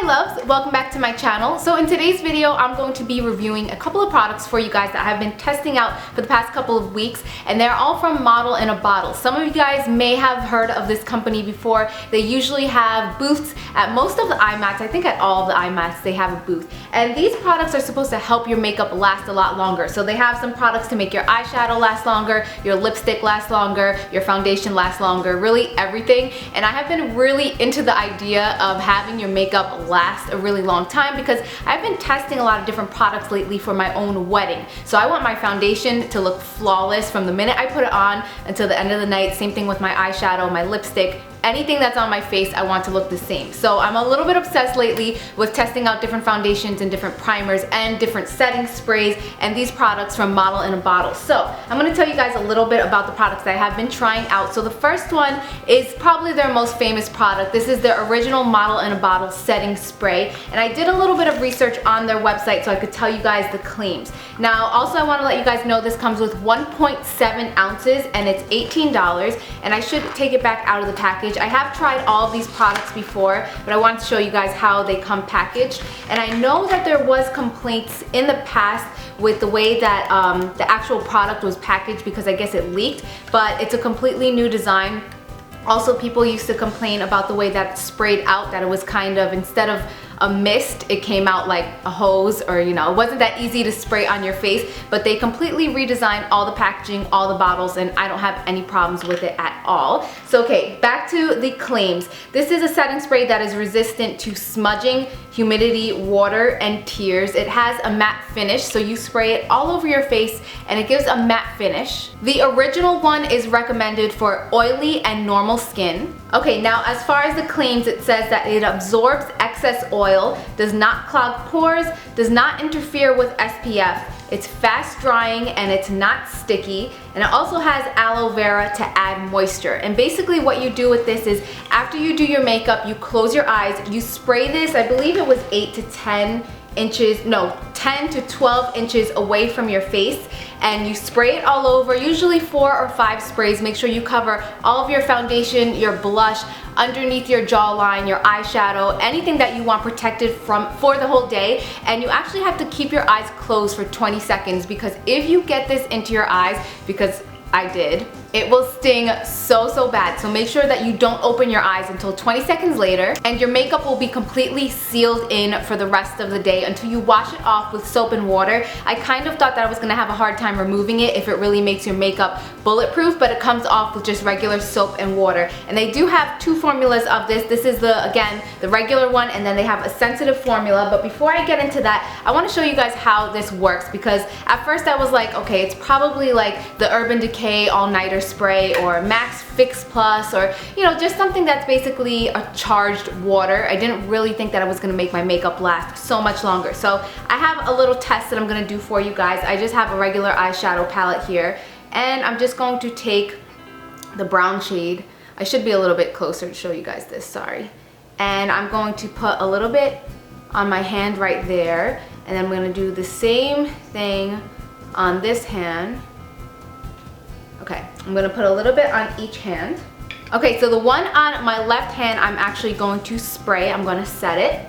loves, welcome back to my channel. So in today's video, I'm going to be reviewing a couple of products for you guys that I've been testing out for the past couple of weeks, and they're all from Model in a Bottle. Some of you guys may have heard of this company before. They usually have booths at most of the eye mats. I think at all of the eye mats they have a booth. And these products are supposed to help your makeup last a lot longer. So they have some products to make your eyeshadow last longer, your lipstick last longer, your foundation last longer, really everything. And I have been really into the idea of having your makeup last a really long time because I've been testing a lot of different products lately for my own wedding. So I want my foundation to look flawless from the minute I put it on until the end of the night. Same thing with my eyeshadow, my lipstick. Anything that's on my face, I want to look the same. So I'm a little bit obsessed lately with testing out different foundations and different primers and different setting sprays and these products from Model in a Bottle. So I'm going to tell you guys a little bit about the products that I have been trying out. So the first one is probably their most famous product. This is their original Model in a Bottle setting spray. And I did a little bit of research on their website so I could tell you guys the claims. Now also I want to let you guys know this comes with 1.7 ounces and it's $18, and I should take it back out of the package. I have tried all of these products before, but I wanted to show you guys how they come packaged. And I know that there was complaints in the past with the way that the actual product was packaged because I guess it leaked, but it's a completely new design. Also, people used to complain about the way that it sprayed out, that it was kind of, instead of a mist, it came out like a hose, or you know, it wasn't that easy to spray on your face. But they completely redesigned all the packaging, all the bottles, and I don't have any problems with it at all. So okay, back to the claims. This is a setting spray that is resistant to smudging, humidity, water, and tears. It has a matte finish, so you spray it all over your face and it gives a matte finish. The original one is recommended for oily and normal skin. Okay, now as far as the claims, it says that it absorbs excess oil, does not clog pores, does not interfere with SPF, it's fast drying, and it's not sticky, and it also has aloe vera to add moisture. And basically what you do with this is after you do your makeup, you close your eyes, you spray this, I believe it was 8 to 10 inches, no, 10 to 12 inches away from your face, and you spray it all over, usually 4 or 5 sprays. Make sure you cover all of your foundation, your blush, underneath your jawline, your eyeshadow, anything that you want protected for the whole day. And you actually have to keep your eyes closed for 20 seconds because if you get this into your eyes, because I did, it will sting so bad. So make sure that you don't open your eyes until 20 seconds later, and your makeup will be completely sealed in for the rest of the day until you wash it off with soap and water. I kind of thought that I was gonna have a hard time removing it if it really makes your makeup bulletproof, but it comes off with just regular soap and water. And they do have 2 formulas of this. This is again, the regular one, and then they have a sensitive formula. But before I get into that, I wanna show you guys how this works, because at first I was like, okay, it's probably like the Urban Decay All-Nighter spray or Max Fix Plus, or you know, just something that's basically a charged water. I didn't really think that I was gonna make my makeup last so much longer. So I have a little test that I'm gonna do for you guys. I just have a regular eyeshadow palette here, and I'm just going to take the brown shade. I should be a little bit closer to show you guys this, sorry. And I'm going to put a little bit on my hand right there, and then I'm gonna do the same thing on this hand. Okay, I'm gonna put a little bit on each hand. Okay, so the one on my left hand, I'm actually going to spray. I'm gonna set it.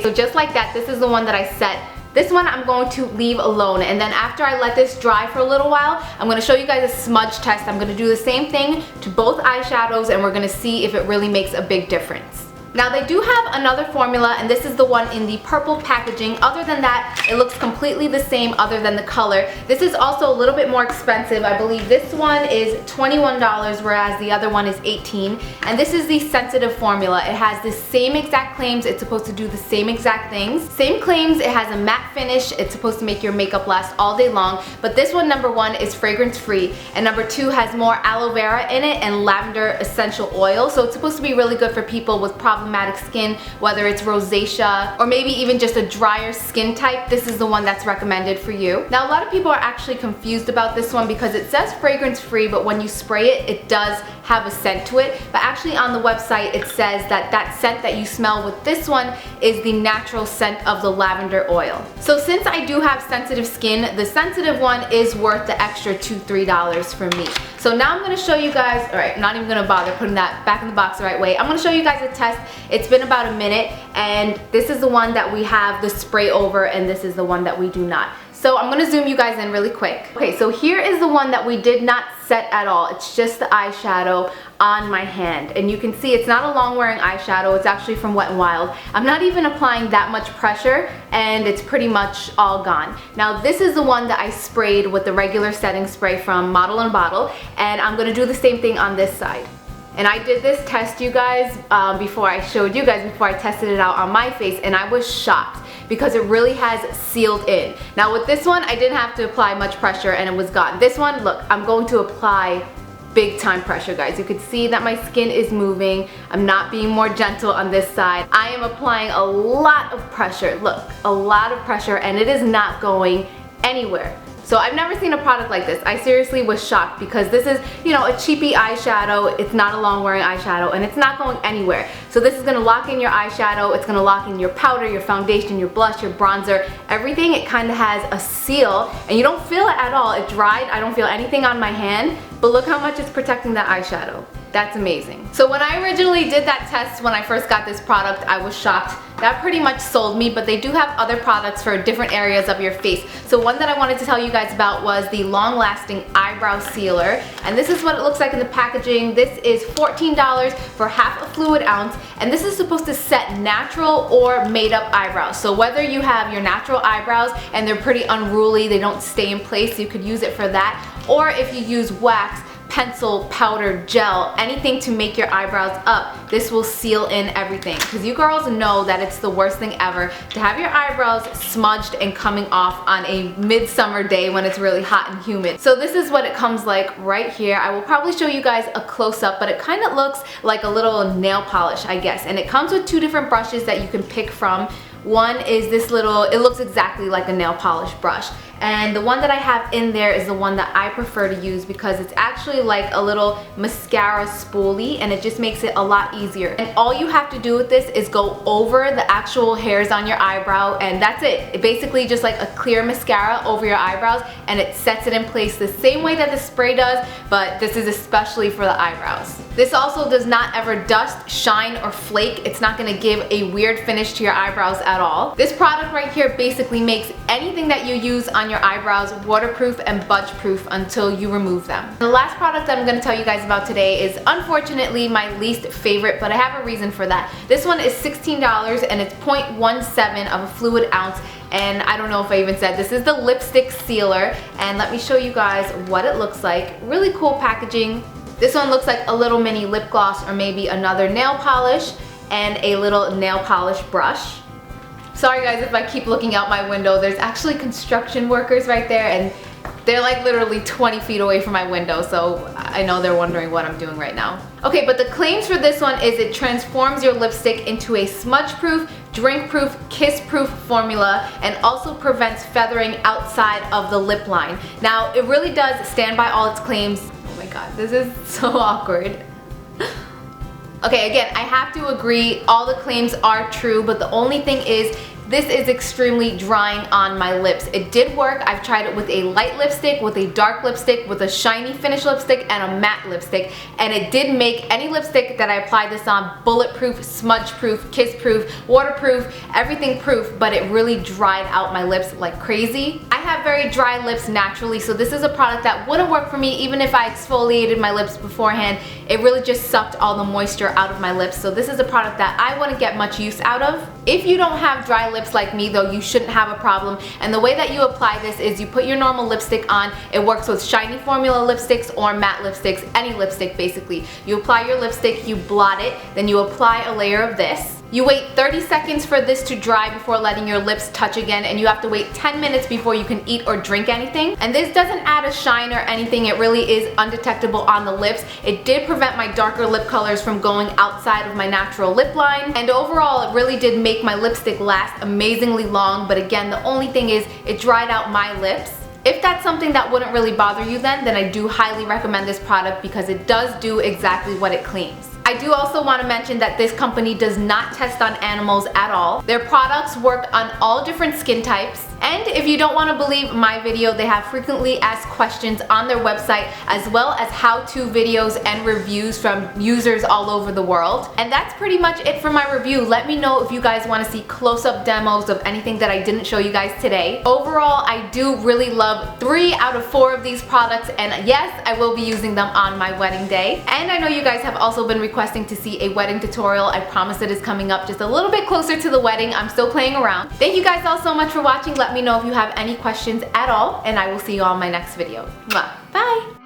So just like that, this is the one that I set. This one I'm going to leave alone, and then after I let this dry for a little while, I'm gonna show you guys a smudge test. I'm gonna do the same thing to both eyeshadows, and we're gonna see if it really makes a big difference. Now they do have another formula, and this is the one in the purple packaging. Other than that, it looks completely the same other than the color. This is also a little bit more expensive. I believe this one is $21, whereas the other one is $18. And this is the sensitive formula. It has the same exact claims. It's supposed to do the same exact things. Same claims, it has a matte finish. It's supposed to make your makeup last all day long. But this one, number 1, is fragrance free. And number 2 has more aloe vera in it and lavender essential oil. So it's supposed to be really good for people with problematic skin, whether it's rosacea or maybe even just a drier skin type. This is the one that's recommended for you. Now a lot of people are actually confused about this one because it says fragrance free, but when you spray it, it does have a scent to it. But actually on the website it says that that scent that you smell with this one is the natural scent of the lavender oil. So since I do have sensitive skin, the sensitive one is worth the extra $2-3 for me. So now I'm going to show you guys, alright, I'm not even going to bother putting that back in the box the right way. I'm going to show you guys a test. It's been about a minute, and this is the one that we have the spray over, and this is the one that we do not. So I'm going to zoom you guys in really quick. Okay, so here is the one that we did not set at all. It's just the eyeshadow on my hand. And you can see it's not a long wearing eyeshadow. It's actually from Wet n Wild. I'm not even applying that much pressure, and it's pretty much all gone. Now this is the one that I sprayed with the regular setting spray from Model and Bottle, and I'm going to do the same thing on this side. And I did this test, you guys, before I showed you guys, before I tested it out on my face, and I was shocked because it really has sealed in. Now with this one, I didn't have to apply much pressure and it was gone. This one, look, I'm going to apply big time pressure, guys. You can see that my skin is moving. I'm not being more gentle on this side. I am applying a lot of pressure. Look, a lot of pressure, and it is not going anywhere. So I've never seen a product like this. I seriously was shocked because this is, you know, a cheapy eyeshadow. It's not a long wearing eyeshadow, and it's not going anywhere. So this is gonna lock in your eyeshadow. It's gonna lock in your powder, your foundation, your blush, your bronzer, everything. It kind of has a seal, and you don't feel it at all. It dried. I don't feel anything on my hand, but look how much it's protecting that eyeshadow. That's amazing. So when I originally did that test when I first got this product, I was shocked. That pretty much sold me, but they do have other products for different areas of your face. So one that I wanted to tell you guys about was the long-lasting eyebrow sealer, and this is what it looks like in the packaging. This is $14 for half a fluid ounce, and this is supposed to set natural or made-up eyebrows. So whether you have your natural eyebrows and they're pretty unruly, they don't stay in place, you could use it for that, or if you use wax, pencil, powder, gel, anything to make your eyebrows up, this will seal in everything. Because you girls know that it's the worst thing ever to have your eyebrows smudged and coming off on a midsummer day when it's really hot and humid. So this is what it comes like right here. I will probably show you guys a close-up, but it kind of looks like a little nail polish, I guess. And it comes with two different brushes that you can pick from. One is this little, it looks exactly like a nail polish brush. And the one that I have in there is the one that I prefer to use because it's actually like a little mascara spoolie, and it just makes it a lot easier. And all you have to do with this is go over the actual hairs on your eyebrow, and that's it. It basically just like a clear mascara over your eyebrows, and it sets it in place the same way that the spray does, but this is especially for the eyebrows. This also does not ever dust, shine, or flake. It's not gonna give a weird finish to your eyebrows at all. This product right here basically makes anything that you use on your eyebrows waterproof and budge proof until you remove them. The last product that I'm going to tell you guys about today is unfortunately my least favorite, but I have a reason for that. This one is $16 and it's 0.17 of a fluid ounce, and I don't know if I even said this is the Lipstick Sealer, and let me show you guys what it looks like. Really cool packaging. This one looks like a little mini lip gloss or maybe another nail polish and a little nail polish brush. Sorry guys if I keep looking out my window. There's actually construction workers right there, and they're like literally 20 feet away from my window, so I know they're wondering what I'm doing right now. Okay, but the claims for this one is it transforms your lipstick into a smudge-proof, drink-proof, kiss-proof formula, and also prevents feathering outside of the lip line. Now, it really does stand by all its claims. Oh my god, this is so awkward. Okay, again, I have to agree, all the claims are true, but the only thing is, this is extremely drying on my lips. It did work. I've tried it with a light lipstick, with a dark lipstick, with a shiny finish lipstick, and a matte lipstick, and it did make any lipstick that I applied this on bulletproof, smudge-proof, kiss-proof, waterproof, everything proof, but it really dried out my lips like crazy. I have very dry lips naturally, so this is a product that wouldn't work for me even if I exfoliated my lips beforehand. It really just sucked all the moisture out of my lips, so this is a product that I wouldn't get much use out of. If you don't have dry lips like me though, you shouldn't have a problem, and the way that you apply this is you put your normal lipstick on. It works with shiny formula lipsticks or matte lipsticks, any lipstick basically. You apply your lipstick, you blot it, then you apply a layer of this. You wait 30 seconds for this to dry before letting your lips touch again, and you have to wait 10 minutes before you can eat or drink anything. And this doesn't add a shine or anything, it really is undetectable on the lips. It did prevent my darker lip colors from going outside of my natural lip line, and overall it really did make my lipstick last amazingly long, but again, the only thing is it dried out my lips. If that's something that wouldn't really bother you then I do highly recommend this product because it does do exactly what it claims. I do also want to mention that this company does not test on animals at all. Their products work on all different skin types. And if you don't want to believe my video, they have frequently asked questions on their website, as well as how-to videos and reviews from users all over the world. And that's pretty much it for my review. Let me know if you guys want to see close-up demos of anything that I didn't show you guys today. Overall, I do really love 3 out of 4 of these products, and yes, I will be using them on my wedding day. And I know you guys have also been requesting to see a wedding tutorial. I promise it is coming up just a little bit closer to the wedding. I'm still playing around. Thank you guys all so much for watching. Let me know if you have any questions at all, and I will see you on my next video. Mwah. Bye!